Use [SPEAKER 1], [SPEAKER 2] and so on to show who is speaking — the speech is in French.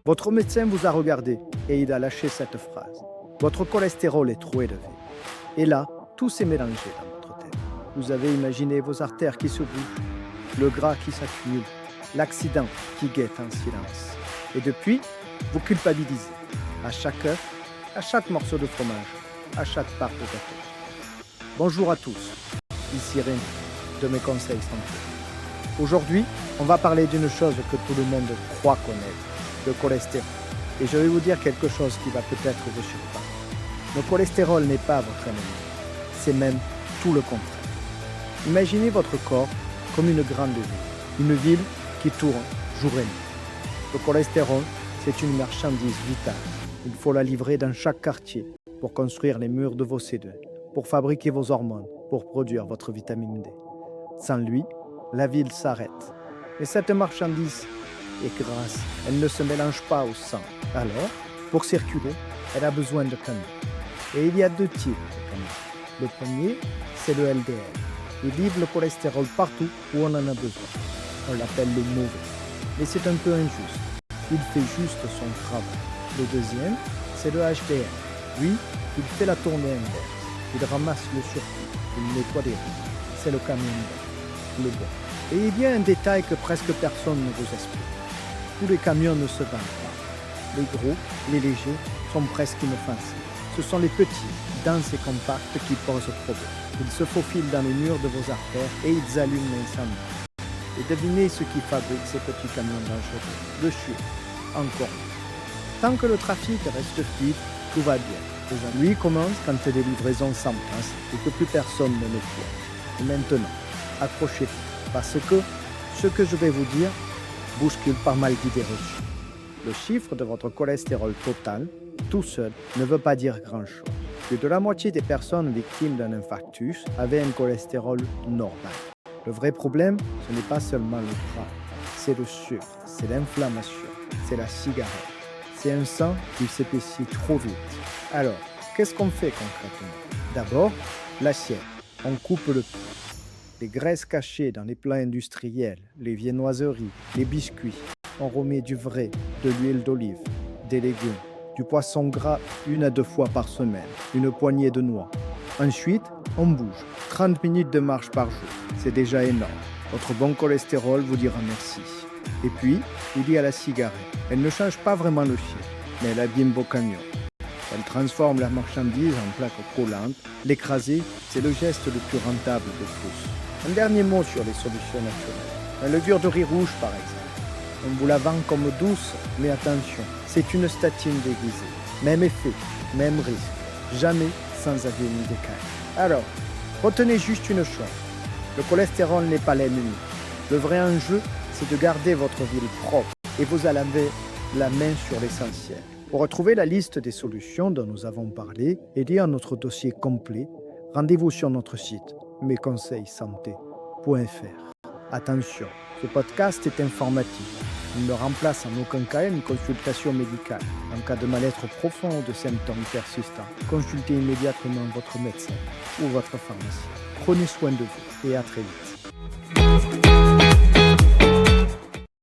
[SPEAKER 1] Votre médecin vous a regardé et il a lâché cette phrase. Votre cholestérol est trop élevé. Et là, tout s'est mélangé dans votre tête. Vous avez imaginé vos artères qui se bougent, le gras qui s'accumule, l'accident qui guette en silence. Et depuis, vous culpabilisez. À chaque œuf, à chaque morceau de fromage, à chaque part de gâteau. Bonjour à tous, ici Rémi, de mes conseils santé. Aujourd'hui, on va parler d'une chose que tout le monde croit connaître, le cholestérol. Et je vais vous dire quelque chose qui va peut-être vous surprendre. Le cholestérol n'est pas votre ennemi, c'est même tout le contraire. Imaginez votre corps comme une grande ville, une ville qui tourne jour et nuit. Le cholestérol, c'est une marchandise vitale. Il faut la livrer dans chaque quartier pour construire les murs de vos cellules, pour fabriquer vos hormones, pour produire votre vitamine D. Sans lui, la ville s'arrête. Mais cette marchandise est grasse, elle ne se mélange pas au sang. Alors, pour circuler, elle a besoin de camions. Et il y a deux types de camions. Le premier, c'est le LDL. Il livre le cholestérol partout où on en a besoin. On l'appelle le mauvais. Mais c'est un peu injuste. Il fait juste son travail. Le deuxième, c'est le HDL. Lui, il fait la tournée inverse. Il ramasse le surplus, il nettoie les rues. C'est le camion vert, le bon. Et il y a un détail que presque personne ne vous explique. Tous les camions ne se vendent pas. Les gros, les légers, sont presque inoffensifs. Ce sont les petits, denses et compacts qui posent problème. Ils se faufilent dans les murs de vos artères et ils allument l'incendie. Et devinez ce qui fabrique ces petits camions dangereux. Le sucre, encore. Tant que le trafic reste fluide, tout va bien. Les ennuis commencent quand les livraisons s'embrassent et que plus personne ne les voit. Et maintenant, accrochez-vous, parce que ce que je vais vous dire bouscule pas mal d'idées reçues. Le chiffre de votre cholestérol total, tout seul, ne veut pas dire grand-chose. Plus de la moitié des personnes victimes d'un infarctus avaient un cholestérol normal. Le vrai problème, ce n'est pas seulement le gras, c'est le sucre, c'est l'inflammation, c'est la cigarette. C'est un sang qui s'épaissit trop vite. Alors, qu'est-ce qu'on fait concrètement? D'abord, l'assiette. On coupe le tout. Les graisses cachées dans les plats industriels, les viennoiseries, les biscuits. On remet du vrai, de l'huile d'olive, des légumes, du poisson gras 1 à 2 fois par semaine, une poignée de noix. Ensuite, on bouge. 30 minutes de marche par jour, c'est déjà énorme. Votre bon cholestérol vous dira merci. Et puis, il y a la cigarette. Elle ne change pas vraiment le chiffre, mais elle abîme vos camions. Elle transforme la marchandise en plaque collante. L'écraser, c'est le geste le plus rentable de tous. Un dernier mot sur les solutions naturelles. La levure de riz rouge, par exemple. On vous la vend comme douce, mais attention, c'est une statine déguisée. Même effet, même risque. Jamais sans avis ni décalage. Alors, retenez juste une chose. Le cholestérol n'est pas l'ennemi. Le vrai enjeu, c'est de garder votre ville propre et vous allez la main sur l'essentiel. Pour retrouver la liste des solutions dont nous avons parlé et lire notre dossier complet, rendez-vous sur notre site mesconseilssanté.fr. Attention, ce podcast est informatif. Il ne remplace en aucun cas une consultation médicale. En cas de mal-être profond ou de symptômes persistants, consultez immédiatement votre médecin ou votre pharmacien. Prenez soin de vous et à très vite.